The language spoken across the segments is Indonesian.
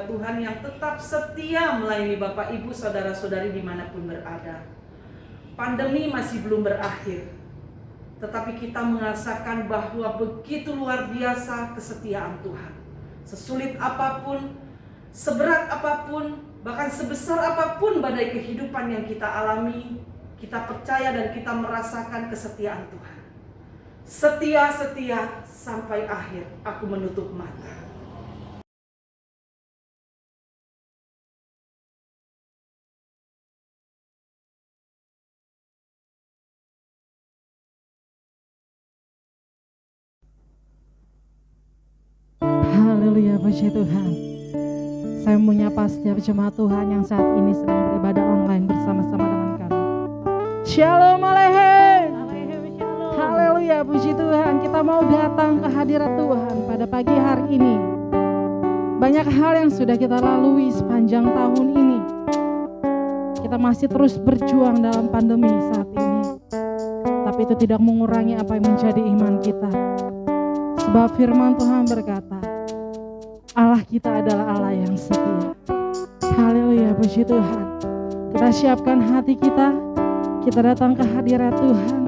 hamba Tuhan yang tetap setia melayani Bapak Ibu saudara-saudari dimanapun berada. Pandemi masih belum berakhir, tetapi kita merasakan bahwa begitu luar biasa kesetiaan Tuhan. Sesulit apapun, seberat apapun, bahkan sebesar apapun badai kehidupan yang kita alami, kita percaya dan kita merasakan kesetiaan Tuhan. Setia-setia sampai akhir aku menutup mata. Haleluya, puji Tuhan. Saya menyapa setiap jemaat Tuhan yang saat ini sedang beribadah online bersama-sama dengan kami. Shalom Alehem. Haleluya, puji Tuhan. Kita mau datang ke hadirat Tuhan pada pagi hari ini. Banyak hal yang sudah kita lalui sepanjang tahun ini. Kita masih terus berjuang dalam pandemi saat ini. Tapi itu tidak mengurangi apa yang menjadi iman kita. Sebab firman Tuhan berkata, Allah kita adalah Allah yang setia. Haleluya, puji Tuhan. Kita siapkan hati kita datang ke hadirat Tuhan.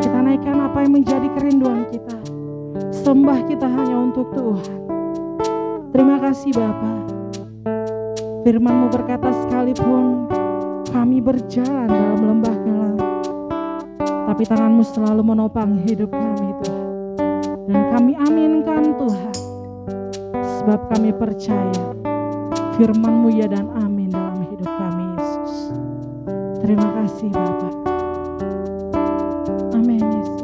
Kita naikkan apa yang menjadi kerinduan kita. Sembah kita hanya untuk Tuhan. Terima kasih Bapa. Firman-Mu berkata, sekalipun kami berjalan dalam lembah gelap, tapi tangan-Mu selalu menopang hidup kami Tuhan. Dan kami aminkan Tuhan, sebab kami percaya firman-Mu ya dan amin dalam hidup kami Yesus. Terima kasih Bapa. Amin Yesus.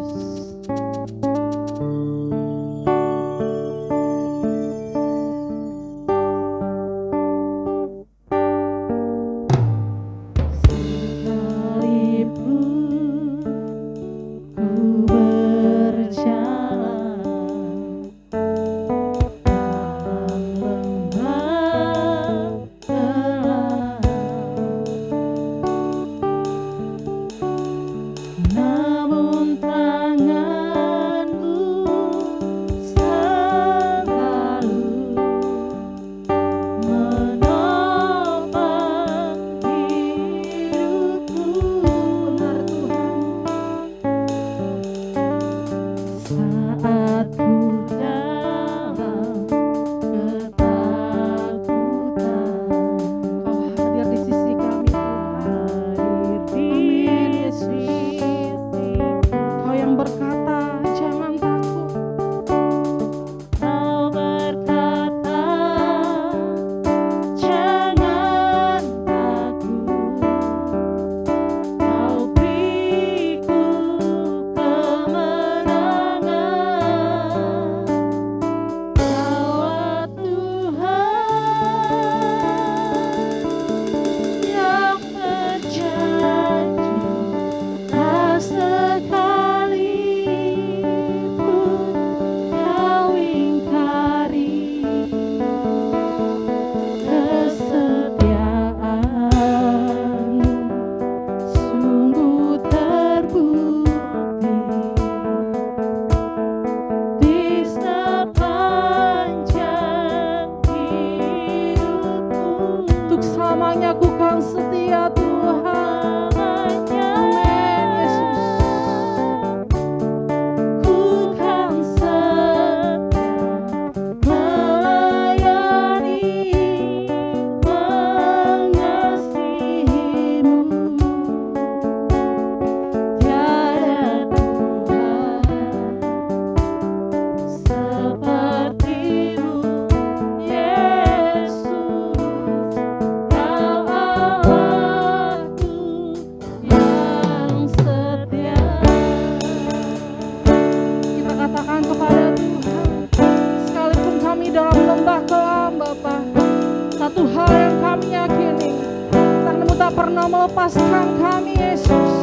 melepaskan kami Yesus.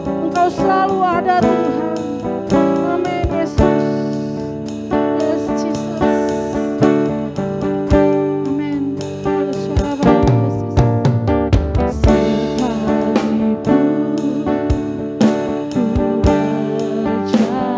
Engkau selalu ada Tuhan. Amin Yesus. Yes Jesus. Amin. Ada suara baru Yesus. Sekalipun ku berjalan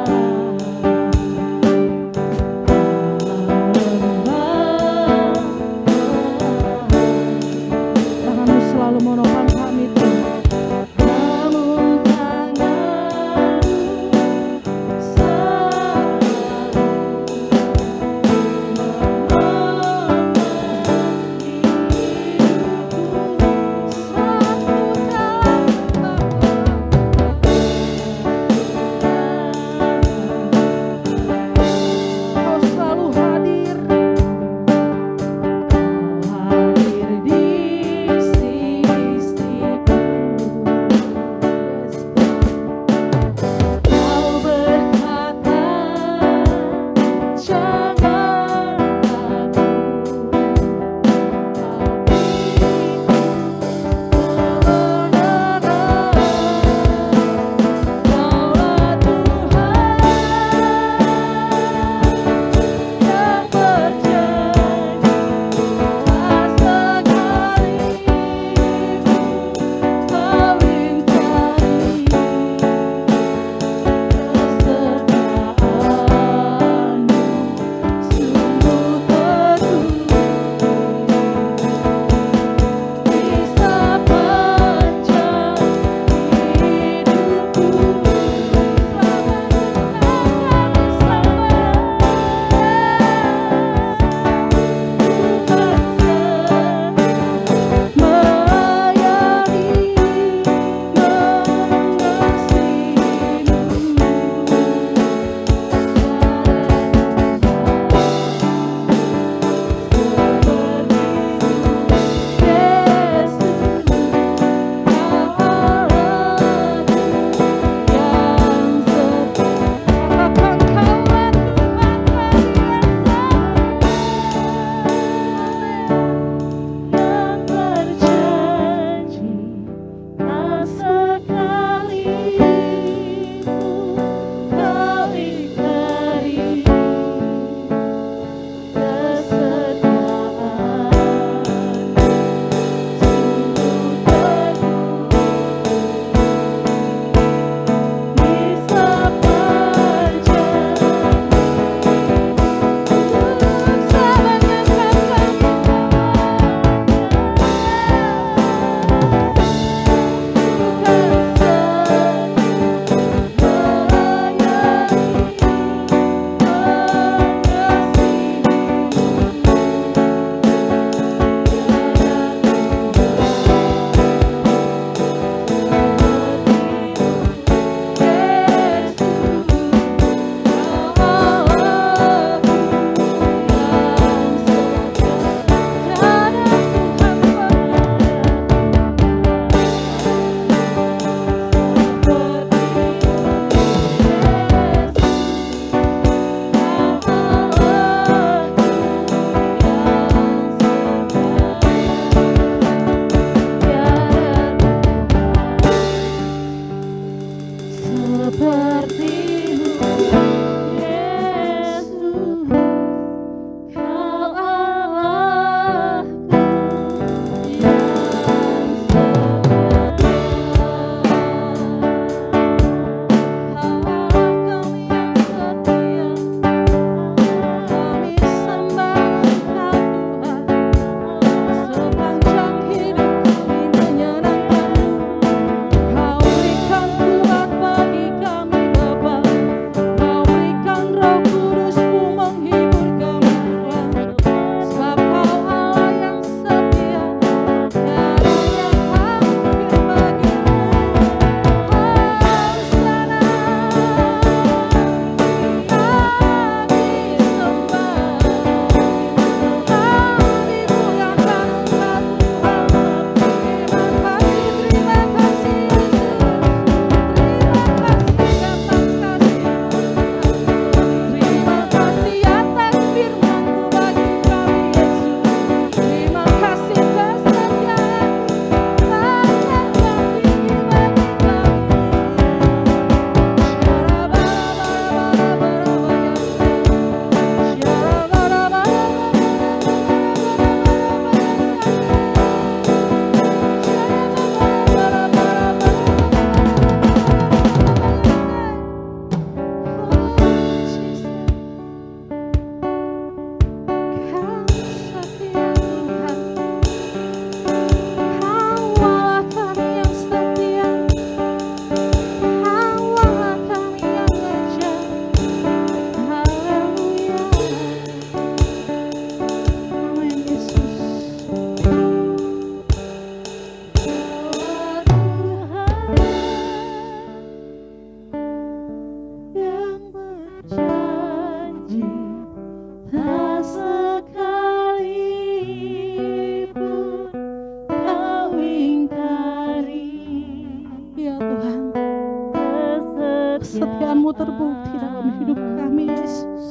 kesetiaan-Mu terbukti dalam hidup kami, Yesus.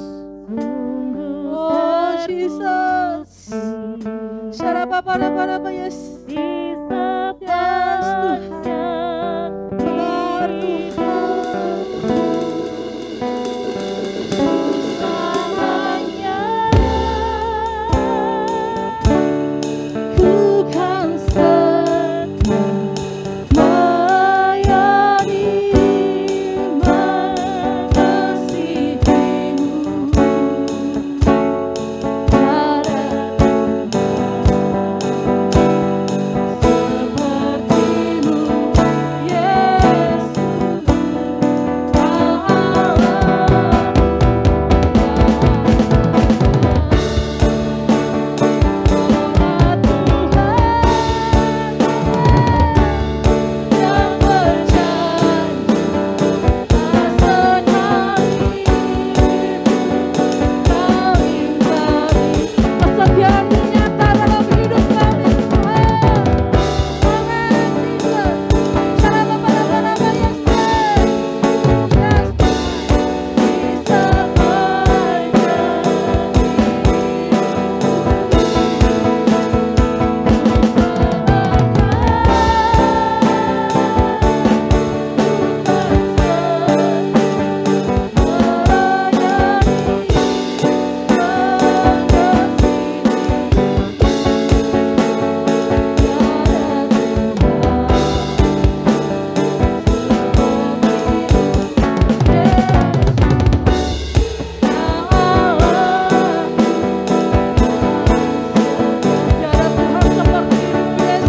Oh Jesus. Syarababa yes. Yes Tuhan. Benar Tuhan. Selamanya ku kan setia melayani, mengasihimu. Kesetiaan-Mu nyata dalam hidup kami, Tuhan. Amin, Jesus. Syarababa yes. Yes,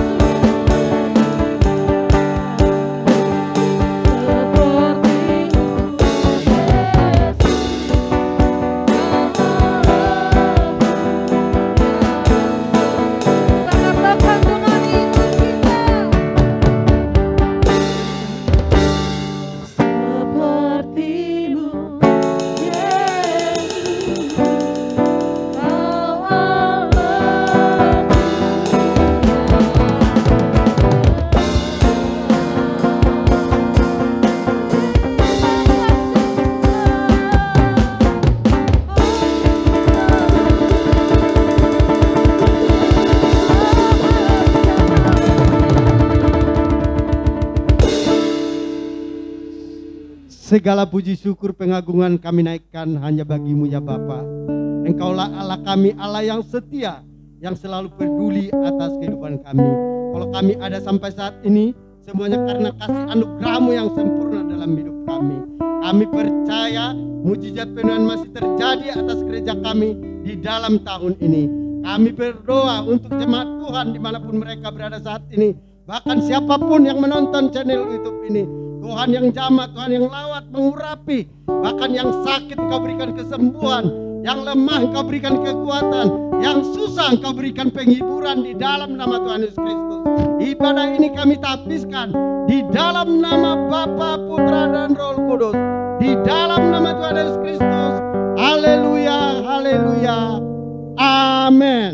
Segala puji syukur pengagungan kami naikkan hanya bagi-Mu ya Bapa. Engkaulah Allah kami, Allah yang setia, yang selalu peduli atas kehidupan kami. Kalau kami ada sampai saat ini, semuanya karena kasih anugerah-Mu yang sempurna dalam hidup kami. Kami percaya mujizat penuhan masih terjadi atas gereja kami di dalam tahun ini. Kami berdoa untuk jemaat Tuhan dimanapun mereka berada saat ini. Bahkan siapapun yang menonton channel YouTube ini, Tuhan yang jamah, Tuhan yang lawat mengurapi, bahkan yang sakit Engkau berikan kesembuhan, yang lemah Engkau berikan kekuatan, yang susah Engkau berikan penghiburan di dalam nama Tuhan Yesus Kristus. Ibadah ini kami tapiskan di dalam nama Bapa, Putra dan Roh Kudus, di dalam nama Tuhan Yesus Kristus. Haleluya, haleluya, amin.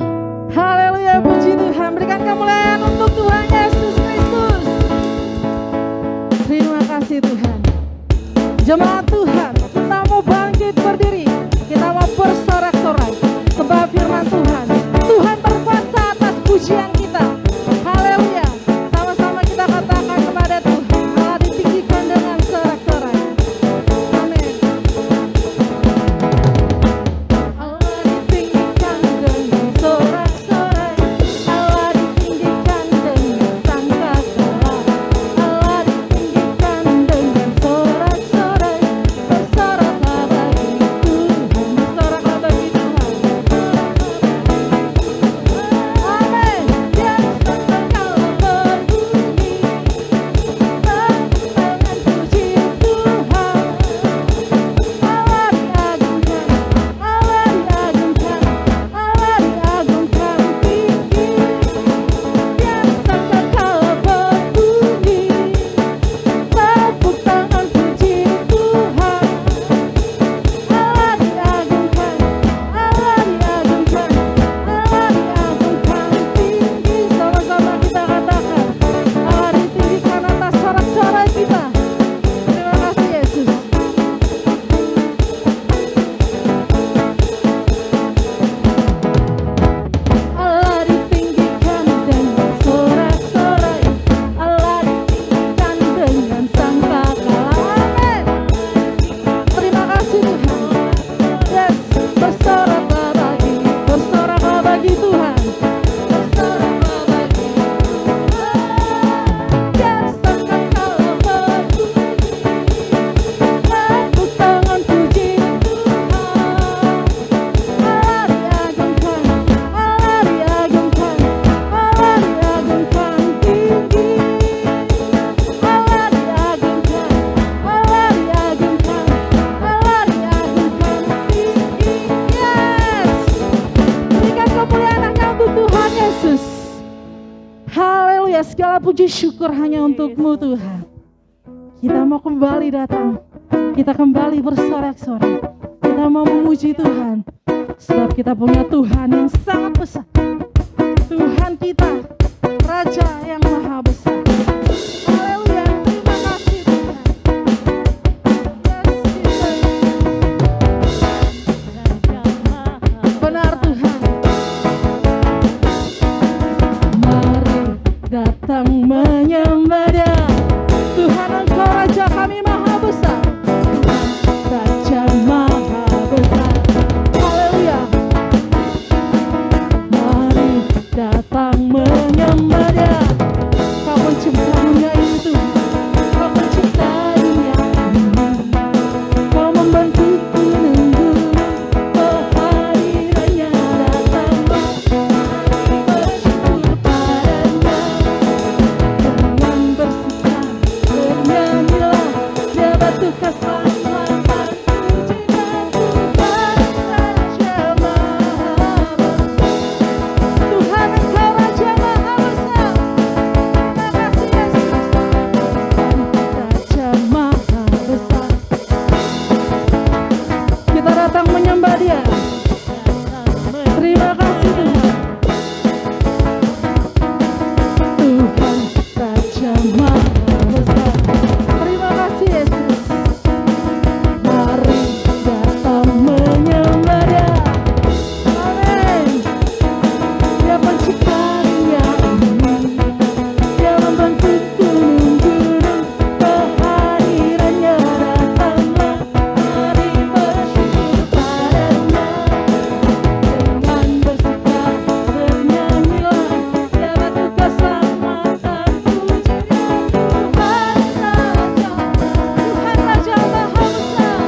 Haleluya, puji Tuhan. Berikan kemuliaan untuk Tuhan Yesus Kristus. Terima kasih Tuhan. Jemaat Tuhan, kita mau bangkit berdiri. Kita mau bersorak-sorai sebab firman Tuhan. Tuhan berkuasa atas pujian kita. Haleluya. Sama-sama kita katakan kepada Tuhan, Allah ditinggikan dengan sorak-sorai. Amin. Allah ditinggikan dengan sorak-sorai. Allah ditinggikan dengan sangka puji syukur hanya untuk-Mu Tuhan. Kita mau kembali datang, kita kembali bersorak-sorai, kita mau memuji Tuhan, sebab kita punya Tuhan yang sangat besar. Tuhan kita, Raja yang maha besar. Haleluya, terima kasih Tuhan. Benar Tuhan. Mari datang menyembah Dia. Tuhan Engkau Raja kami maha besar. Raja maha besar. Haleluya. Mari datang menyembah Dia. Kau pencipta dunia itu, Kau pencipta dunia ini. Kau membentuk gunung-gunung, kehadirannya datanglah. Mari bersyukur padanya. Dengan bersuka bernyanyilah, Dia batu keselamatan. Pujilah Tuhan Raja Maha Besar. Tuhan Engkau Raja Maha Besar. Terima kasih Yesus. Raja Maha Besar. Kita datang menyembah Dia. Terima kasih Tuhan. Tuhan Raja Maha Besar. Terima kasih Yesus. Mari datang menyembah Dia. Amin. Dia pencipta dunia ini. Dia membentuk gunung-gunung, kehadirannya datanglah. Mari bersyukur padanya. Dengan bersuka bernyanyilah, Dia batu keselamatan. Pujilah Tuhan Raja Maha Besar.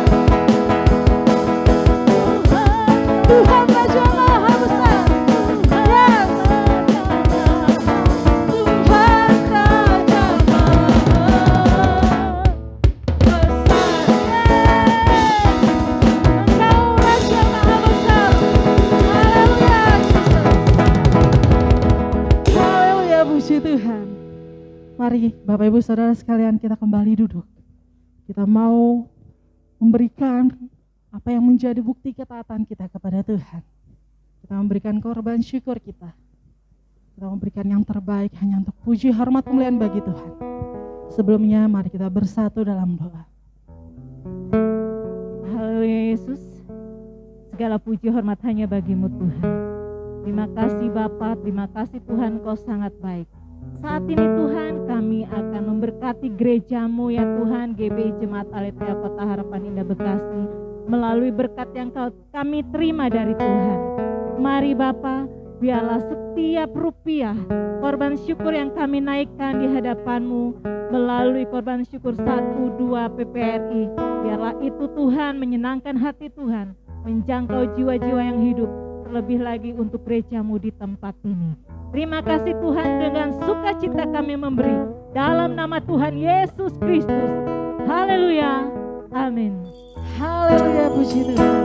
Tuhan Raja Maha Besar. Yes. Tuhan Raja Maha Besar. Engkau Raja Maha Besar. Haleluya. Haleluya, puji Tuhan. Mari Bapak Ibu Saudara sekalian, kita kembali duduk. Kita mau memberikan apa yang menjadi bukti ketaatan kita kepada Tuhan. Kita memberikan korban syukur kita. Kita memberikan yang terbaik hanya untuk puji, hormat, kemuliaan bagi Tuhan. Sebelumnya mari kita bersatu dalam doa. Haleluya Yesus, segala puji hormat hanya bagimu Tuhan. Terima kasih Bapa, terima kasih Tuhan, Kau sangat baik. Saat ini Tuhan, kami akan memberkati gerejamu ya Tuhan, GBI Jemaat Aletheia Kota Harapan Indah Bekasi, melalui berkat yang kami terima dari Tuhan. Mari Bapa, biarlah setiap rupiah korban syukur yang kami naikkan di hadapan-Mu melalui korban syukur 1, 2 PPRI, biarlah itu Tuhan menyenangkan hati Tuhan, menjangkau jiwa-jiwa yang hidup, terlebih lagi untuk gereja-Mu di tempat ini. Terima kasih Tuhan, dengan sukacita kami memberi dalam nama Tuhan Yesus Kristus. Haleluya. Amin. Haleluya, puji Tuhan.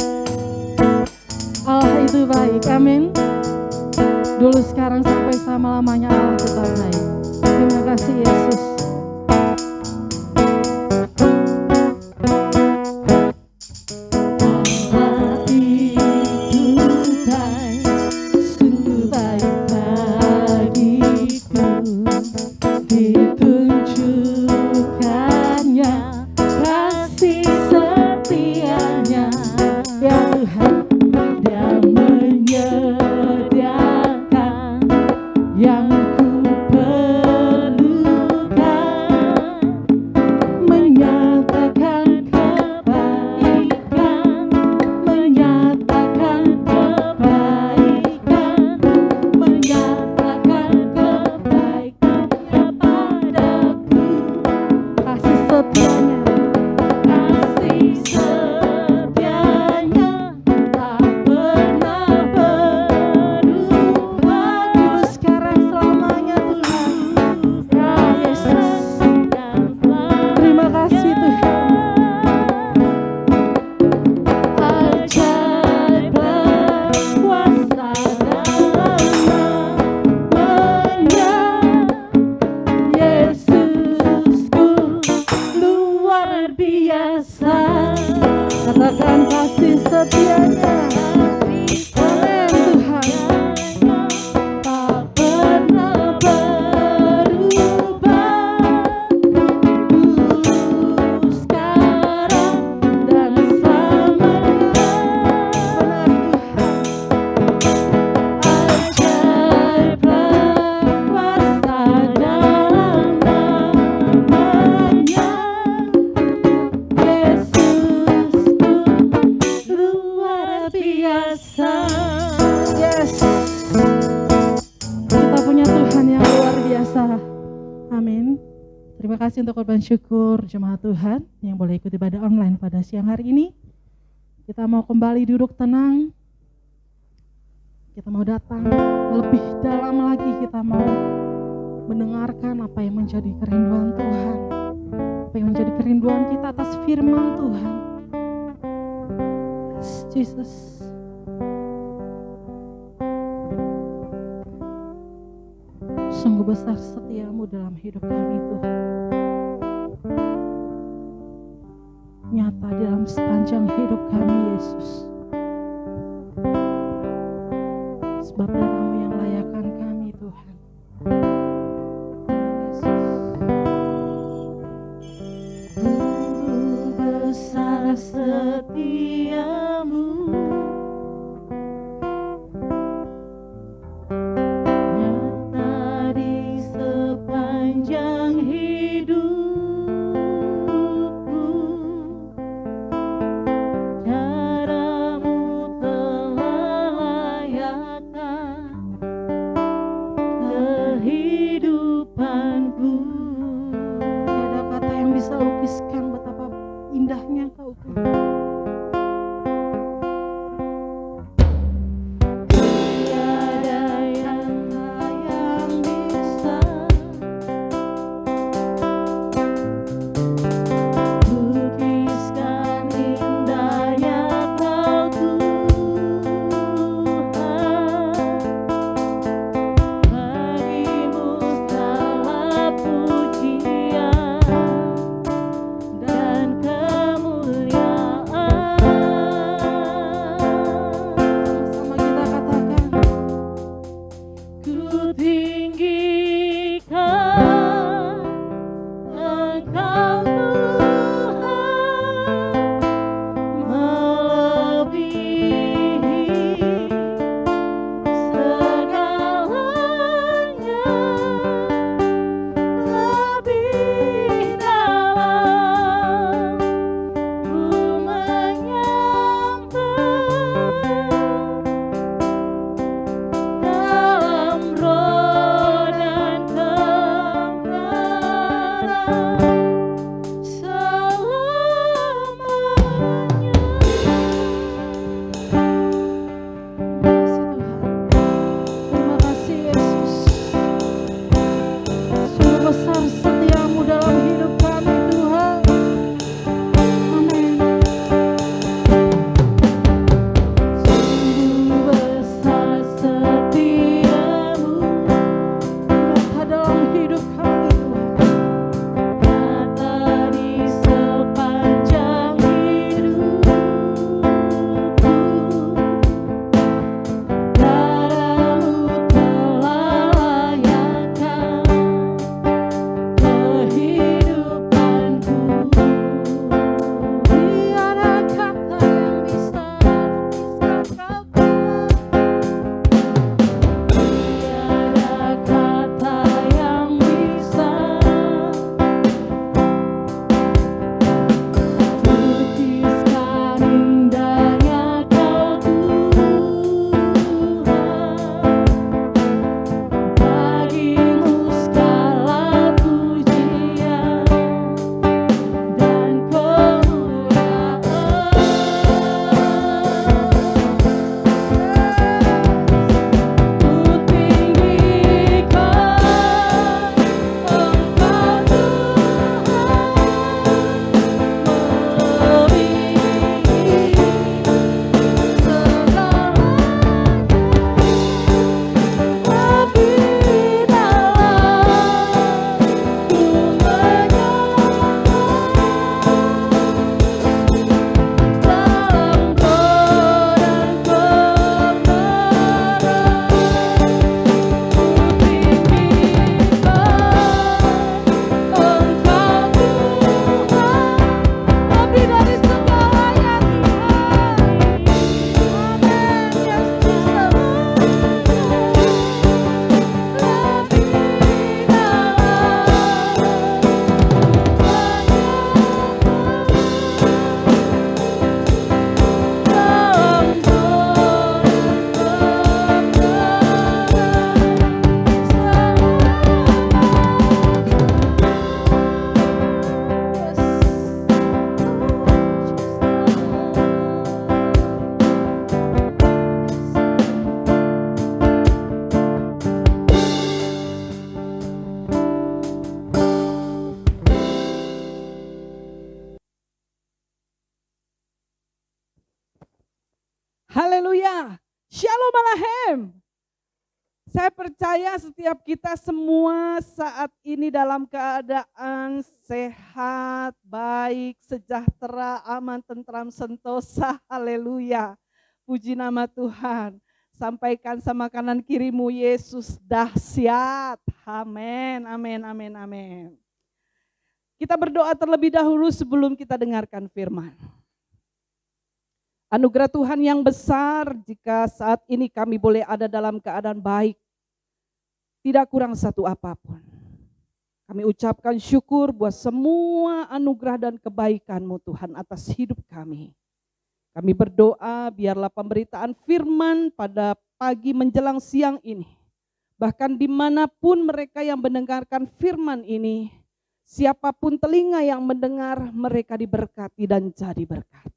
Allah itu baik, amin. Dulu, sekarang, sampai selama-lamanya Allah tetap baik. Terima kasih Yesus. Allah itu baik, sungguh baik bagiku. Ditunjukkannya kasih setianya, ya Tuhan. Dia menyediakan yang ku perlukan, menyatakan kebaikan, menyatakan kebaikan, menyatakan kebaikannya padaku. Kasih setianya, kasih setianya tak pernah berubah. Dulu, sekarang, selamanya Tuhan. Ya Yesus, terima kasih Tuhan. Ajaiblah kuasa dalam namanya setianya. Amin Tuhan. tak pernah berubah, sekarang dan selamanya. Ajaib berkuasa dalam namanya, Yesusku luar biasa. Yes. Kita punya Tuhan yang luar biasa. Amin. Terima kasih untuk korban syukur jemaat Tuhan yang boleh ikut ibadah online pada siang hari ini. Kita mau kembali duduk tenang. Kita mau datang lebih dalam lagi, kita mau mendengarkan apa yang menjadi kerinduan Tuhan. Apa yang menjadi kerinduan kita atas firman Tuhan. Yes, Jesus. Sungguh besar setiamu dalam hidup kami Tuhan. Nyata dalam sepanjang hidup kami Yesus. Sebab darah-Mu yang layakkan kami Tuhan. Yesus. Sungguh besar setiamu, nyata di sepanjang hidupku. Cara-Mu telah layakkan kehidupanku. Tiada kata yang bisa lukiskan betapa indahnya Kau Tuhan. Tiada yang bisa lukiskan indahnya Kau Tuhan. Bagimu segala pujian dan kemuliaan. Sama kita katakan, Ku tinggikan Engkau Tuhan, melebihi segalanya, lebih dalam ku menyembah, dalam roh dan kebenaran. Shalom Alehem. Saya percaya setiap kita semua saat ini dalam keadaan sehat, baik, sejahtera, aman, tentram, sentosa. Haleluya. Puji nama Tuhan. Sampaikan sama kanan kirimu, Yesus dahsyat. Amin, amin, amin, amin. Kita berdoa terlebih dahulu sebelum kita dengarkan firman. Anugerah Tuhan yang besar jika saat ini kami boleh ada dalam keadaan baik. Tidak kurang satu apapun. Kami ucapkan syukur buat semua anugerah dan kebaikan-Mu Tuhan atas hidup kami. Kami berdoa biarlah pemberitaan firman pada pagi menjelang siang ini. Bahkan dimanapun mereka yang mendengarkan firman ini, siapapun telinga yang mendengar, mereka diberkati dan jadi berkat.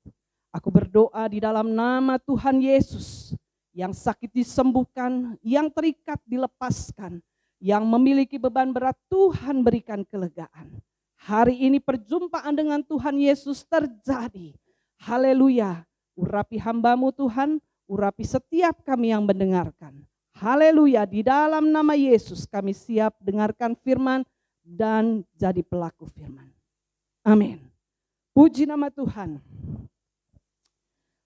Aku berdoa di dalam nama Tuhan Yesus, yang sakit disembuhkan, yang terikat dilepaskan, yang memiliki beban berat Tuhan berikan kelegaan. Hari ini perjumpaan dengan Tuhan Yesus terjadi. Haleluya. Urapi hamba-Mu Tuhan, urapi setiap kami yang mendengarkan. Haleluya. Di dalam nama Yesus kami siap dengarkan firman dan jadi pelaku firman. Amin. Puji nama Tuhan.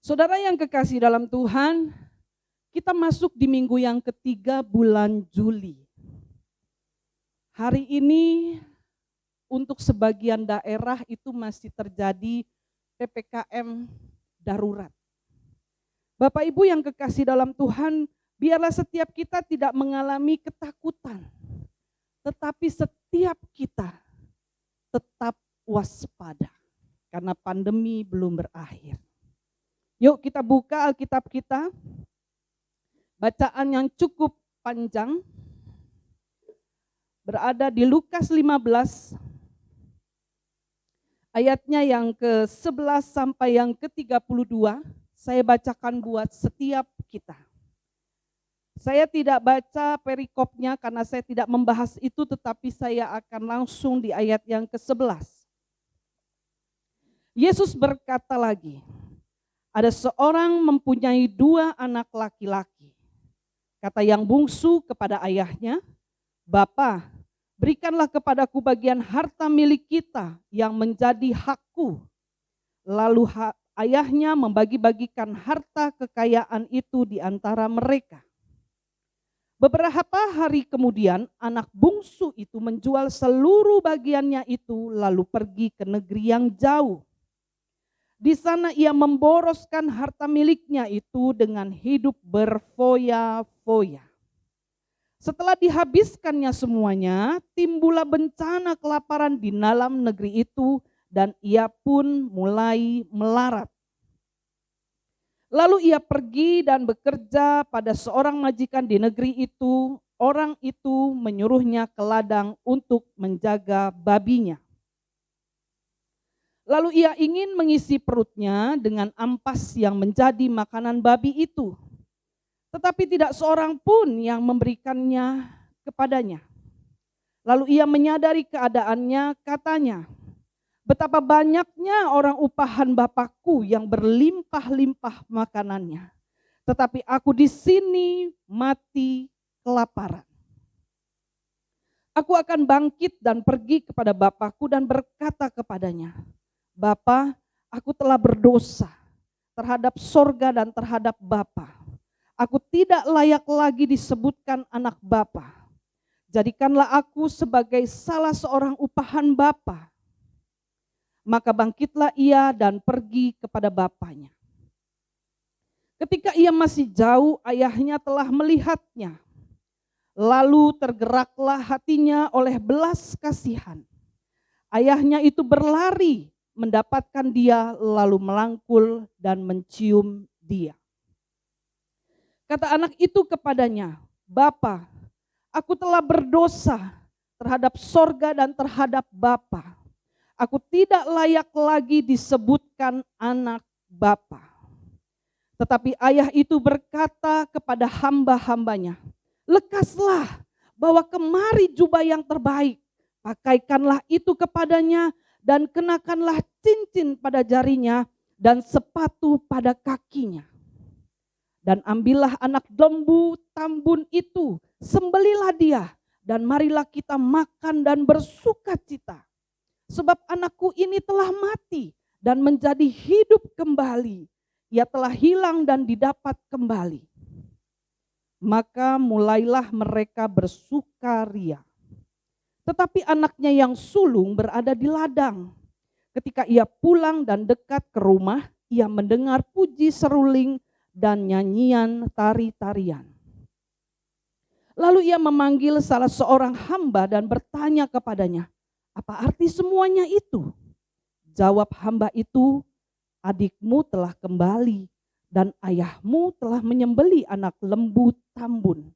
Saudara yang kekasih dalam Tuhan, kita masuk di minggu yang ketiga bulan Juli. Hari ini untuk sebagian daerah itu masih terjadi PPKM darurat. Bapak Ibu yang kekasih dalam Tuhan, biarlah setiap kita tidak mengalami ketakutan. Tetapi setiap kita tetap waspada karena pandemi belum berakhir. Yuk kita buka Alkitab kita. Bacaan yang cukup panjang. Berada di Lukas 15. Ayatnya yang ke-11 sampai yang ke-32. Saya bacakan buat setiap kita. Saya tidak baca perikopnya karena saya tidak membahas itu, tetapi saya akan langsung di ayat yang ke-11. Yesus berkata lagi, ada seorang mempunyai 2 anak laki-laki. Kata yang bungsu kepada ayahnya, Bapa, berikanlah kepadaku bagian harta milik kita yang menjadi hakku. Lalu ayahnya membagi-bagikan harta kekayaan itu di antara mereka. Beberapa hari kemudian anak bungsu itu menjual seluruh bagiannya itu lalu pergi ke negeri yang jauh. Di sana ia memboroskan harta miliknya itu dengan hidup berfoya-foya. Setelah dihabiskannya semuanya, timbullah bencana kelaparan di dalam negeri itu dan ia pun mulai melarat. Lalu ia pergi dan bekerja pada seorang majikan di negeri itu. Orang itu menyuruhnya ke ladang untuk menjaga babinya. Lalu ia ingin mengisi perutnya dengan ampas yang menjadi makanan babi itu. Tetapi tidak seorang pun yang memberikannya kepadanya. Lalu ia menyadari keadaannya, katanya, betapa banyaknya orang upahan Bapakku yang berlimpah-limpah makanannya. Tetapi aku di sini mati kelaparan. Aku akan bangkit dan pergi kepada Bapakku dan berkata kepadanya, Bapa, aku telah berdosa terhadap sorga dan terhadap Bapa. Aku tidak layak lagi disebutkan anak Bapa. Jadikanlah aku sebagai salah seorang upahan Bapa. Maka bangkitlah ia dan pergi kepada bapaknya. Ketika ia masih jauh, ayahnya telah melihatnya. Lalu tergeraklah hatinya oleh belas kasihan. Ayahnya itu berlari mendapatkan dia lalu melangkul dan mencium dia. Kata anak itu kepadanya, Bapa, aku telah berdosa terhadap sorga dan terhadap Bapa. Aku tidak layak lagi disebutkan anak Bapa. Tetapi ayah itu berkata kepada hamba-hambanya, lekaslah, bawa kemari jubah yang terbaik, pakaikanlah itu kepadanya, dan kenakanlah cincin pada jarinya dan sepatu pada kakinya. Dan ambillah anak lembu tambun itu, sembelilah dia, dan marilah kita makan dan bersukacita. Sebab anakku ini telah mati dan menjadi hidup kembali. Ia telah hilang dan didapat kembali. Maka mulailah mereka bersukaria. Tetapi anaknya yang sulung berada di ladang. Ketika ia pulang dan dekat ke rumah, ia mendengar puji seruling dan nyanyian tari-tarian. Lalu ia memanggil salah seorang hamba dan bertanya kepadanya, apa arti semuanya itu? Jawab hamba itu, adikmu telah kembali dan ayahmu telah menyembeli anak lembu tambun.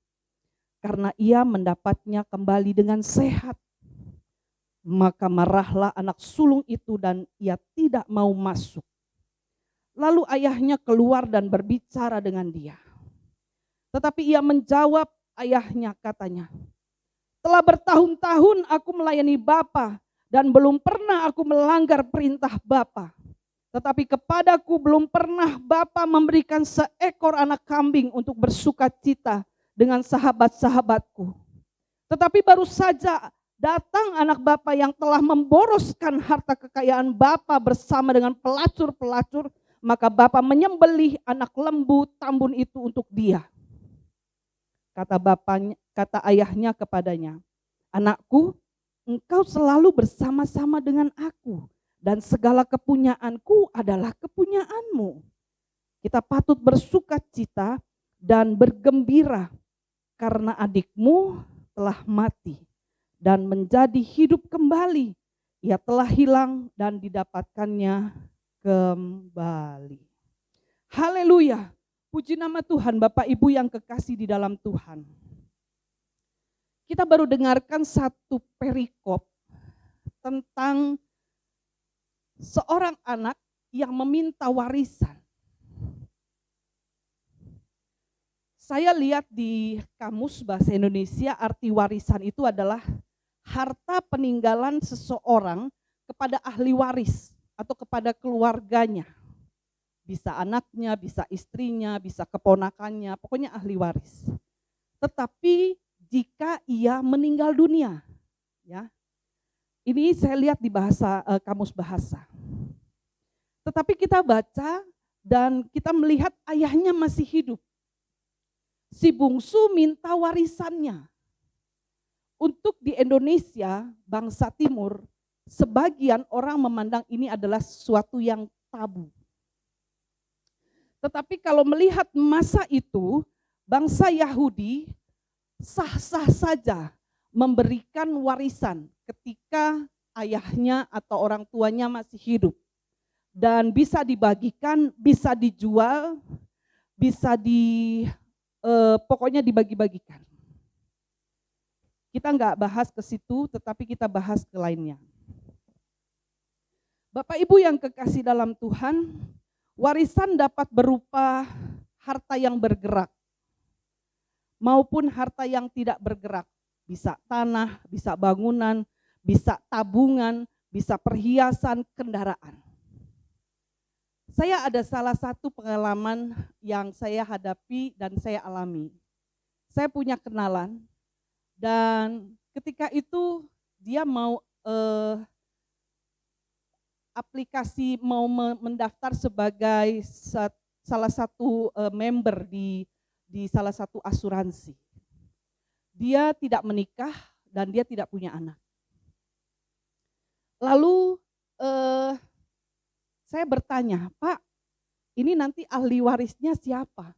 Karena ia mendapatnya kembali dengan sehat. Maka marahlah anak sulung itu dan ia tidak mau masuk. Lalu ayahnya keluar dan berbicara dengan dia. Tetapi ia menjawab ayahnya, katanya, telah bertahun-tahun aku melayani Bapa dan belum pernah aku melanggar perintah Bapa. Tetapi kepadaku belum pernah Bapa memberikan seekor anak kambing untuk bersukacita dengan sahabat-sahabatku. Tetapi baru saja datang anak Bapa yang telah memboroskan harta kekayaan Bapa bersama dengan pelacur-pelacur, maka Bapa menyembelih anak lembu tambun itu untuk dia. Kata ayahnya kepadanya, anakku, engkau selalu bersama-sama dengan aku dan segala kepunyaanku adalah kepunyaanmu. Kita patut bersukacita dan bergembira karena adikmu telah mati dan menjadi hidup kembali. Ia telah hilang dan didapatkannya kembali. Haleluya. Puji nama Tuhan, Bapak Ibu yang kekasih di dalam Tuhan. Kita baru dengarkan satu perikop tentang seorang anak yang meminta warisan. Saya lihat di Kamus Bahasa Indonesia, arti warisan itu adalah harta peninggalan seseorang kepada ahli waris atau kepada keluarganya. Bisa anaknya, bisa istrinya, bisa keponakannya, pokoknya ahli waris. Tetapi jika ia meninggal dunia, ya. Ini saya lihat di Kamus Bahasa. Tetapi kita baca dan kita melihat ayahnya masih hidup. Si bungsu minta warisannya. Untuk di Indonesia, bangsa timur, sebagian orang memandang ini adalah sesuatu yang tabu. Tetapi kalau melihat masa itu, bangsa Yahudi sah-sah saja memberikan warisan ketika ayahnya atau orang tuanya masih hidup. Dan bisa dibagikan, bisa dijual, bisa pokoknya dibagi-bagikan. Kita nggak bahas ke situ, tetapi kita bahas ke lainnya. Bapak Ibu yang kekasih dalam Tuhan, warisan dapat berupa harta yang bergerak maupun harta yang tidak bergerak. Bisa tanah, bisa bangunan, bisa tabungan, bisa perhiasan, kendaraan. Saya ada salah satu pengalaman yang saya hadapi dan saya alami. Saya punya kenalan dan ketika itu dia mau aplikasi mau mendaftar sebagai salah satu member di salah satu asuransi. Dia tidak menikah dan dia tidak punya anak. Lalu saya bertanya, Pak, ini nanti ahli warisnya siapa?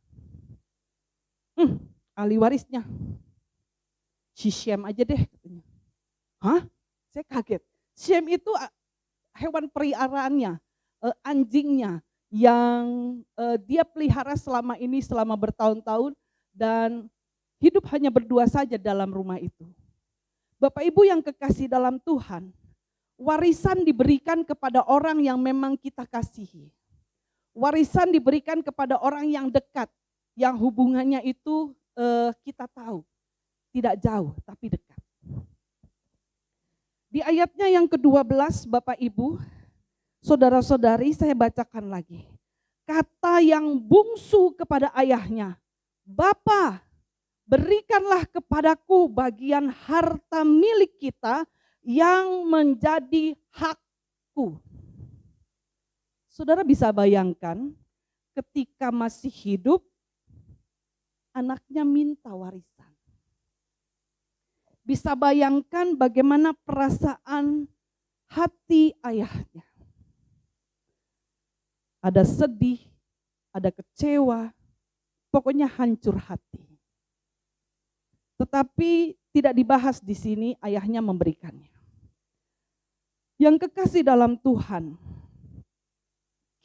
Ahli warisnya, si Syem aja deh katanya. Hah? Saya kaget. Syem itu hewan peliharaannya, anjingnya yang dia pelihara selama ini selama bertahun-tahun dan hidup hanya berdua saja dalam rumah itu. Bapak Ibu yang kekasih dalam Tuhan, warisan diberikan kepada orang yang memang kita kasihi. Warisan diberikan kepada orang yang dekat, yang hubungannya itu kita tahu, tidak jauh tapi dekat. Di ayatnya yang ke-12 Bapak Ibu, saudara-saudari saya bacakan lagi. berkata yang bungsu kepada ayahnya, "Bapa, berikanlah kepadaku bagian harta milik kita yang menjadi hakku." Saudara bisa bayangkan ketika masih hidup, anaknya minta warisan. Bisa bayangkan bagaimana perasaan hati ayahnya. Ada sedih, ada kecewa, pokoknya hancur hati. Tetapi tidak dibahas di sini, ayahnya memberikannya. Yang kekasih dalam Tuhan,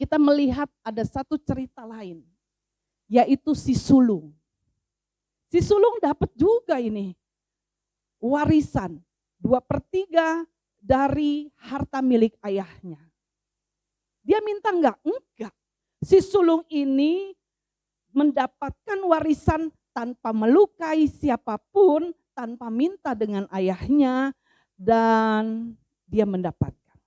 kita melihat ada satu cerita lain, yaitu si sulung. Si sulung dapat juga ini warisan 2/3 dari harta milik ayahnya. Dia minta enggak? Enggak. Si sulung ini mendapatkan warisan tanpa melukai siapapun, tanpa minta dengan ayahnya, dan dia mendapatkan.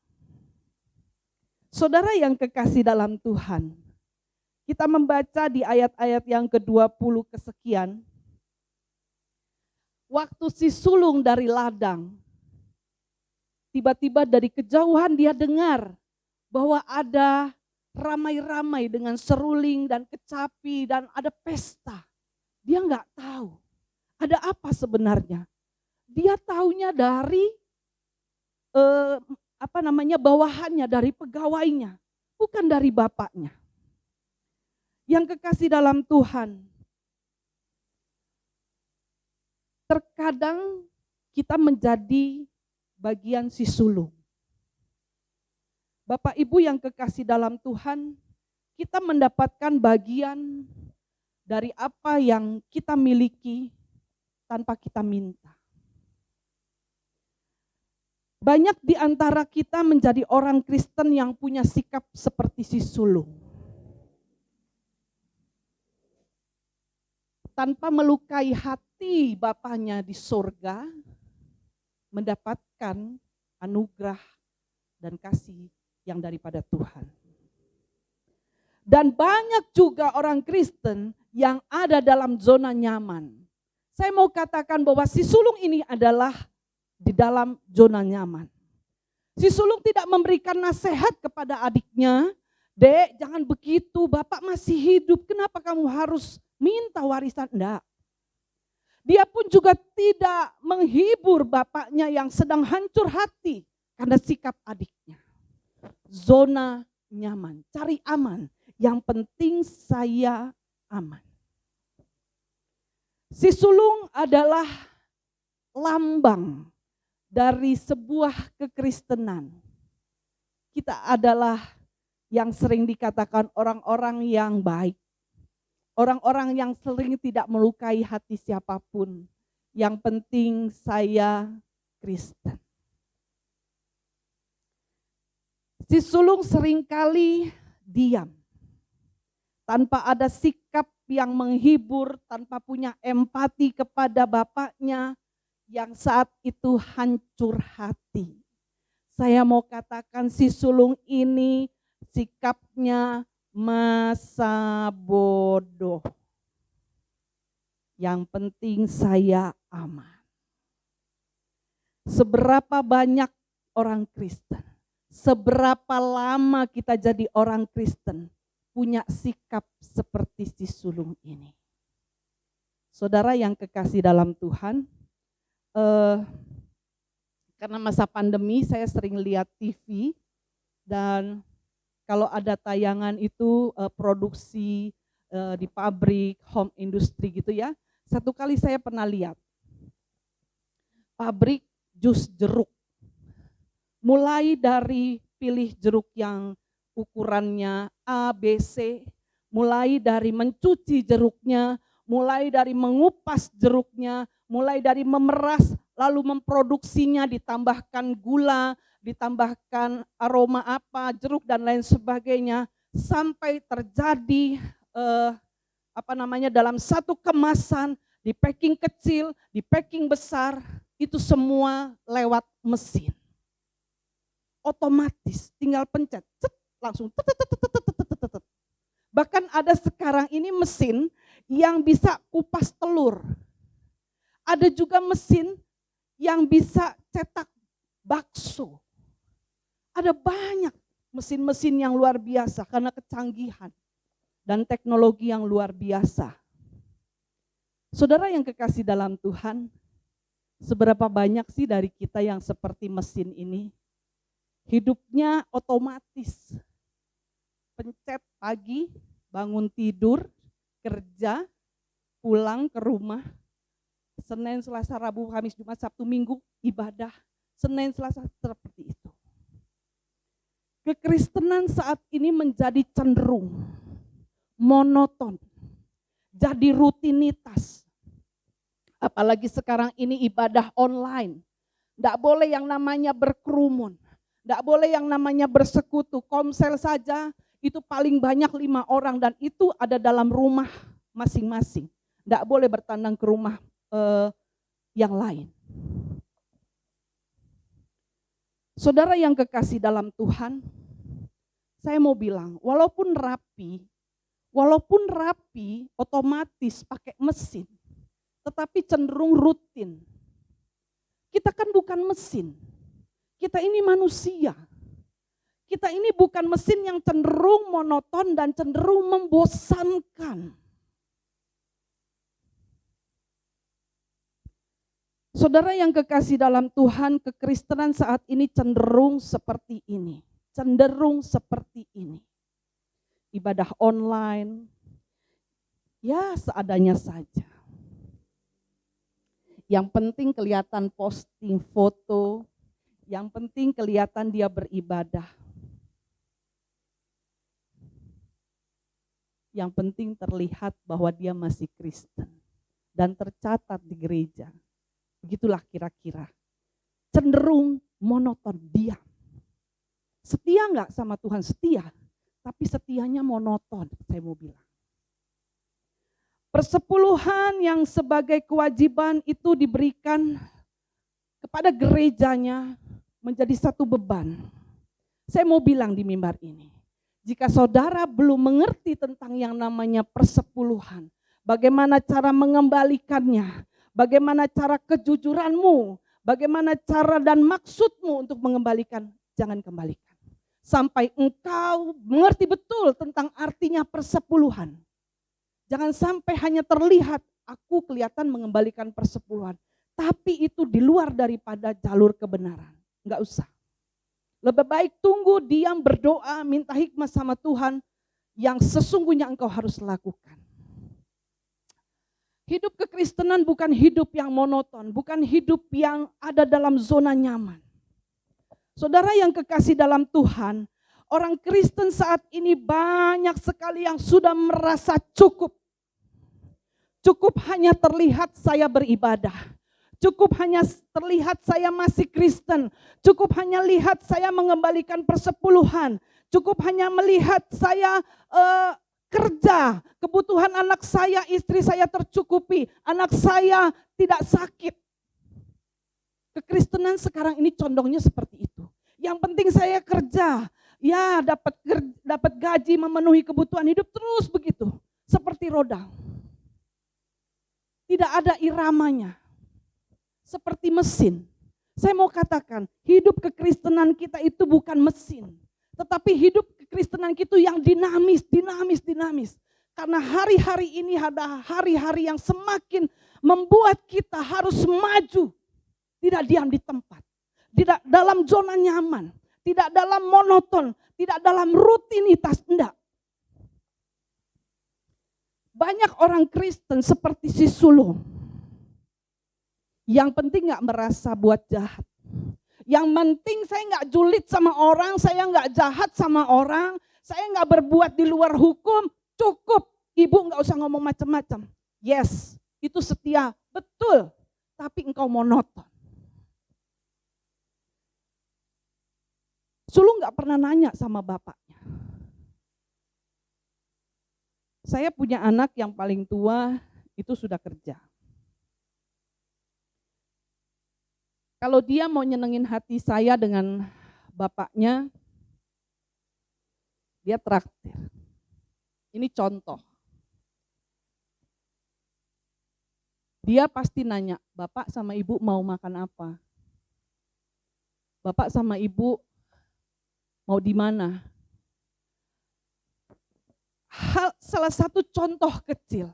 Saudara yang kekasih dalam Tuhan, kita membaca di ayat-ayat yang ke-20 kesekian, waktu si sulung dari ladang, tiba-tiba dari kejauhan dia dengar bahwa ada ramai-ramai dengan seruling dan kecapi dan ada pesta. Dia nggak tahu ada apa sebenarnya. Dia taunya dari bawahannya, dari pegawainya, bukan dari bapaknya. Yang kekasih dalam Tuhan, terkadang kita menjadi bagian si sulung. Bapak Ibu yang kekasih dalam Tuhan, kita mendapatkan bagian dari apa yang kita miliki tanpa kita minta. Banyak di antara kita menjadi orang Kristen yang punya sikap seperti si sulung. Tanpa melukai hati Bapaknya di surga, mendapatkan anugerah dan kasih yang daripada Tuhan. Dan banyak juga orang Kristen yang ada dalam zona nyaman. Saya mau katakan bahwa si sulung ini adalah di dalam zona nyaman. Si sulung tidak memberikan nasihat kepada adiknya, "Dek, jangan begitu, bapak masih hidup, kenapa kamu harus minta warisan?" Enggak. Dia pun juga tidak menghibur bapaknya yang sedang hancur hati karena sikap adiknya. Zona nyaman, cari aman, yang penting saya aman. Si sulung adalah lambang dari sebuah kekristenan. Kita adalah yang sering dikatakan orang-orang yang baik. Orang-orang yang sering tidak melukai hati siapapun. Yang penting saya Kristen. Si sulung seringkali diam. Tanpa ada sikap yang menghibur, tanpa punya empati kepada bapaknya yang saat itu hancur hati. Saya mau katakan si sulung ini sikapnya masa bodoh. Yang penting saya aman. Seberapa banyak orang Kristen, seberapa lama kita jadi orang Kristen, punya sikap seperti si sulung ini. Saudara yang kekasih dalam Tuhan, karena masa pandemi saya sering lihat TV dan kalau ada tayangan itu produksi di pabrik, home industry gitu ya. Satu kali saya pernah lihat pabrik jus jeruk. Mulai dari pilih jeruk yang ukurannya A, B, C, mulai dari mencuci jeruknya, mulai dari mengupas jeruknya, mulai dari memeras, lalu memproduksinya, ditambahkan gula, ditambahkan aroma apa, jeruk dan lain sebagainya, sampai terjadi dalam satu kemasan, di packing kecil, di packing besar, itu semua lewat mesin. Otomatis, tinggal pencet, langsung. Bahkan ada sekarang ini mesin yang bisa kupas telur. Ada juga mesin yang bisa cetak bakso. Ada banyak mesin-mesin yang luar biasa karena kecanggihan dan teknologi yang luar biasa. Saudara yang kekasih dalam Tuhan, seberapa banyak sih dari kita yang seperti mesin ini? Hidupnya otomatis. Pencet pagi, bangun tidur, kerja, pulang ke rumah. Senin, Selasa, Rabu, Kamis, Jumat, Sabtu, Minggu, ibadah. Senin, Selasa, seperti itu. Kekristenan saat ini menjadi cenderung monoton, jadi rutinitas. Apalagi sekarang ini ibadah online. Tidak boleh yang namanya berkerumun, tidak boleh yang namanya bersekutu. Komsel saja itu paling banyak 5 orang dan itu ada dalam rumah masing-masing. Tidak boleh bertandang ke rumah yang lain. Saudara yang kekasih dalam Tuhan, saya mau bilang, walaupun rapi otomatis pakai mesin, tetapi cenderung rutin. Kita kan bukan mesin, kita ini manusia. Kita ini bukan mesin yang cenderung monoton dan cenderung membosankan. Saudara yang kekasih dalam Tuhan, kekristenan saat ini cenderung seperti ini. Cenderung seperti ini. Ibadah online, ya seadanya saja. Yang penting kelihatan posting foto, yang penting kelihatan dia beribadah. Yang penting terlihat bahwa dia masih Kristen dan tercatat di gereja. Begitulah kira-kira. Cenderung monoton, diam. Setia enggak sama Tuhan? Setia. Tapi setianya monoton, saya mau bilang. Persepuluhan yang sebagai kewajiban itu diberikan kepada gerejanya menjadi satu beban. Saya mau bilang di mimbar ini, jika saudara belum mengerti tentang yang namanya persepuluhan, bagaimana cara mengembalikannya, bagaimana cara kejujuranmu, bagaimana cara dan maksudmu untuk mengembalikan, jangan kembalikan. Sampai engkau mengerti betul tentang artinya persepuluhan. Jangan sampai hanya terlihat aku kelihatan mengembalikan persepuluhan. Tapi itu di luar daripada jalur kebenaran. Enggak usah. Lebih baik tunggu, diam, berdoa, minta hikmat sama Tuhan yang sesungguhnya engkau harus lakukan. Hidup kekristenan bukan hidup yang monoton, bukan hidup yang ada dalam zona nyaman. Saudara yang kekasih dalam Tuhan, orang Kristen saat ini banyak sekali yang sudah merasa cukup. Cukup hanya terlihat saya beribadah. Cukup hanya terlihat saya masih Kristen. Cukup hanya lihat saya mengembalikan persepuluhan. Cukup hanya melihat saya kerja. Kebutuhan anak saya, istri saya tercukupi. Anak saya tidak sakit. Kekristenan sekarang ini condongnya seperti itu. Yang penting saya kerja, ya dapat gaji memenuhi kebutuhan hidup terus begitu. Seperti roda. Tidak ada iramanya. Seperti mesin. Saya mau katakan, hidup kekristenan kita itu bukan mesin. Tetapi hidup kekristenan kita yang dinamis. Karena hari-hari ini ada hari-hari yang semakin membuat kita harus maju. Tidak diam di tempat. Tidak dalam zona nyaman. Tidak dalam monoton. Tidak dalam rutinitas. Enggak. Banyak orang Kristen seperti si sulung. Yang penting gak merasa buat jahat. Yang penting saya gak julid sama orang. Saya gak jahat sama orang. Saya gak berbuat di luar hukum. Cukup. Ibu gak usah ngomong macam-macam. Yes. Itu setia. Betul. Tapi engkau monoton. Sulung gak pernah nanya sama bapaknya. Saya punya anak yang paling tua itu sudah kerja. Kalau dia mau nyenengin hati saya dengan bapaknya, dia traktir. Ini contoh. Dia pasti nanya, Bapak sama Ibu mau makan apa? Bapak sama Ibu mau di mana? Salah satu contoh kecil,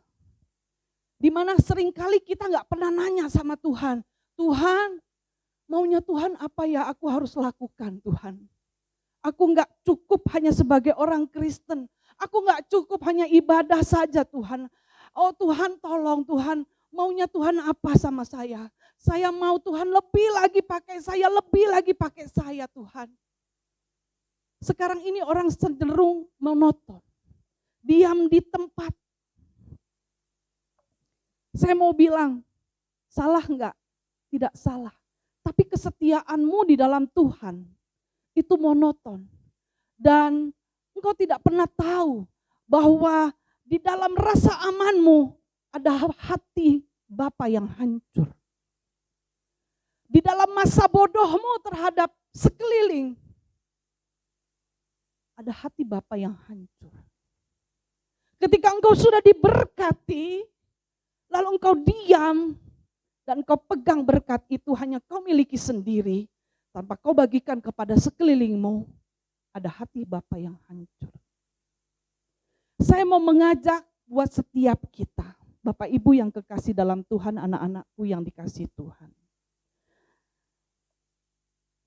di mana seringkali kita nggak pernah nanya sama Tuhan, Tuhan, maunya Tuhan apa ya aku harus lakukan Tuhan? Aku nggak cukup hanya sebagai orang Kristen, aku nggak cukup hanya ibadah saja Tuhan. Oh Tuhan tolong Tuhan, maunya Tuhan apa sama saya? Saya mau Tuhan lebih lagi pakai saya, lebih lagi pakai saya Tuhan. Sekarang ini orang cenderung monoton, diam di tempat. Saya mau bilang, salah enggak? Tidak salah. Tapi kesetiaanmu di dalam Tuhan itu monoton. Dan engkau tidak pernah tahu bahwa di dalam rasa amanmu ada hati Bapa yang hancur. Di dalam masa bodohmu terhadap sekeliling, ada hati Bapa yang hancur. Ketika engkau sudah diberkati, lalu engkau diam, dan engkau pegang berkat itu hanya kau miliki sendiri, tanpa kau bagikan kepada sekelilingmu, ada hati Bapa yang hancur. Saya mau mengajak buat setiap kita, Bapak Ibu yang kekasih dalam Tuhan, anak-anakku yang dikasihi Tuhan.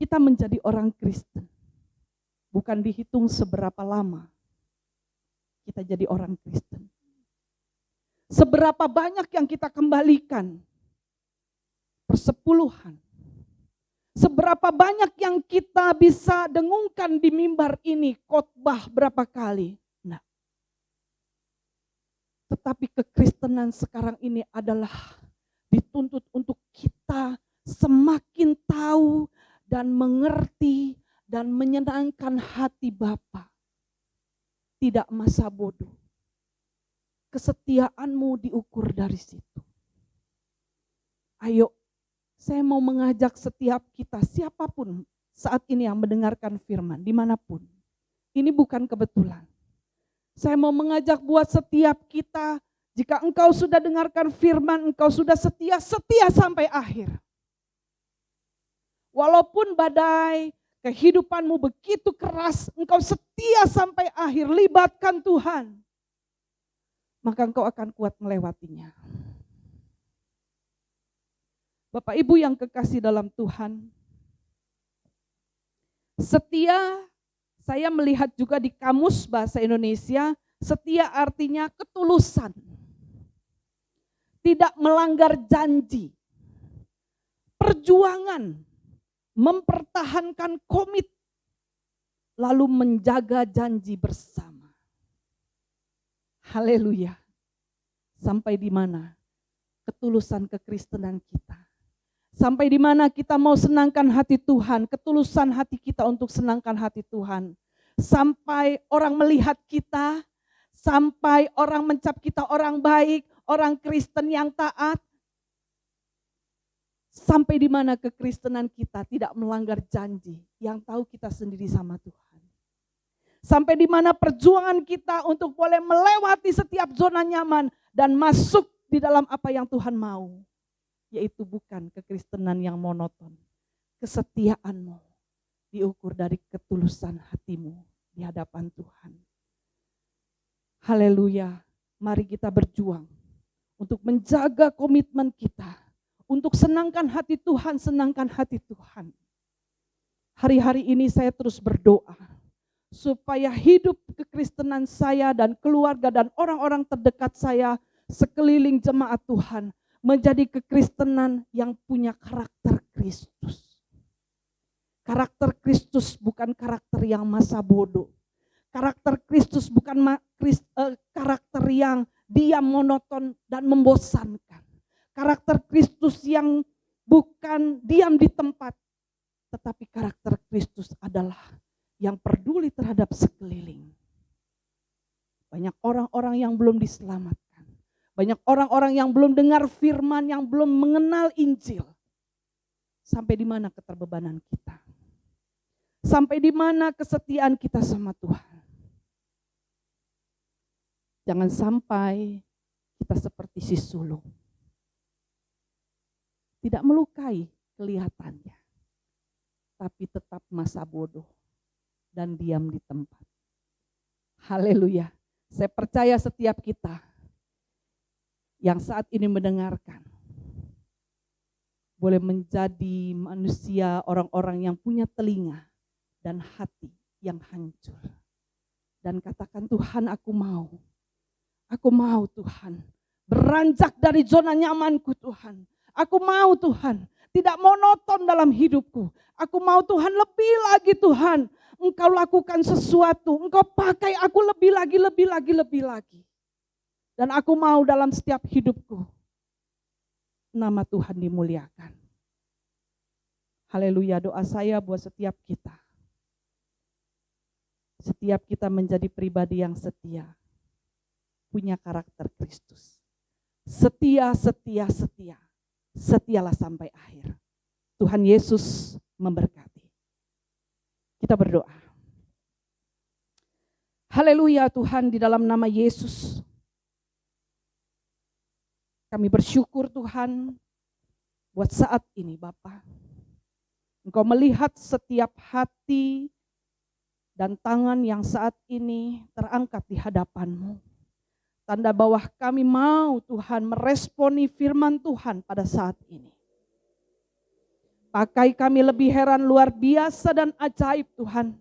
Kita menjadi orang Kristen, bukan dihitung seberapa lama kita jadi orang Kristen. Seberapa banyak yang kita kembalikan persepuluhan. Seberapa banyak yang kita bisa dengungkan di mimbar ini, khotbah berapa kali. Nah, tetapi kekristenan sekarang ini adalah dituntut untuk kita semakin tahu dan mengerti dan menyenangkan hati Bapa. Tidak masa bodoh. Kesetiaanmu diukur dari situ. Ayo, saya mau mengajak setiap kita, siapapun saat ini yang mendengarkan firman, dimanapun. Ini bukan kebetulan. Saya mau mengajak buat setiap kita, jika engkau sudah dengarkan firman, engkau sudah setia sampai akhir. Walaupun badai kehidupanmu begitu keras, engkau setia sampai akhir, libatkan Tuhan. Maka engkau akan kuat melewatinya. Bapak Ibu yang kekasih dalam Tuhan, setia, saya melihat juga di kamus bahasa Indonesia, setia artinya ketulusan. Tidak melanggar janji. Perjuangan. Mempertahankan komit, lalu menjaga janji bersama. Haleluya. Sampai di mana ketulusan kekristenan kita. Sampai di mana kita mau senangkan hati Tuhan, ketulusan hati kita untuk senangkan hati Tuhan. Sampai orang melihat kita, sampai orang mencap kita orang baik, orang Kristen yang taat. Sampai di mana kekristenan kita tidak melanggar janji yang tahu kita sendiri sama Tuhan. Sampai di mana perjuangan kita untuk boleh melewati setiap zona nyaman dan masuk di dalam apa yang Tuhan mau. Yaitu bukan kekristenan yang monoton. Kesetiaanmu diukur dari ketulusan hatimu di hadapan Tuhan. Haleluya. Mari kita berjuang untuk menjaga komitmen kita. Untuk senangkan hati Tuhan, senangkan hati Tuhan. Hari-hari ini saya terus berdoa. Supaya hidup kekristenan saya dan keluarga dan orang-orang terdekat saya, sekeliling jemaat Tuhan, menjadi kekristenan yang punya karakter Kristus. Karakter Kristus bukan karakter yang masa bodoh. Karakter Kristus bukan karakter yang diam, monoton dan membosankan. Karakter Kristus yang bukan diam di tempat, tetapi karakter Kristus adalah yang peduli terhadap sekeliling. Banyak orang-orang yang belum diselamatkan. Banyak orang-orang yang belum dengar firman, yang belum mengenal Injil. Sampai di mana keterbebanan kita? Sampai di mana kesetiaan kita sama Tuhan? Jangan sampai kita seperti si sulung. Tidak melukai kelihatannya, tapi tetap masa bodoh dan diam di tempat. Haleluya. Saya percaya setiap kita yang saat ini mendengarkan boleh menjadi manusia, orang-orang yang punya telinga dan hati yang hancur. Dan katakan, Tuhan, aku mau Tuhan, beranjak dari zona nyamanku Tuhan. Aku mau Tuhan, tidak monoton dalam hidupku. Aku mau Tuhan lebih lagi Tuhan. Engkau lakukan sesuatu, Engkau pakai aku lebih lagi. Dan aku mau dalam setiap hidupku, nama Tuhan dimuliakan. Haleluya, doa saya buat setiap kita. Setiap kita menjadi pribadi yang setia, punya karakter Kristus. Setia. Setialah sampai akhir. Tuhan Yesus memberkati. Kita berdoa. Haleluya Tuhan, di dalam nama Yesus kami bersyukur Tuhan buat saat ini Bapa. Engkau melihat setiap hati dan tangan yang saat ini terangkat di hadapan-Mu. Tanda bahwa kami mau Tuhan meresponi firman Tuhan pada saat ini. Pakai kami lebih heran luar biasa dan ajaib Tuhan.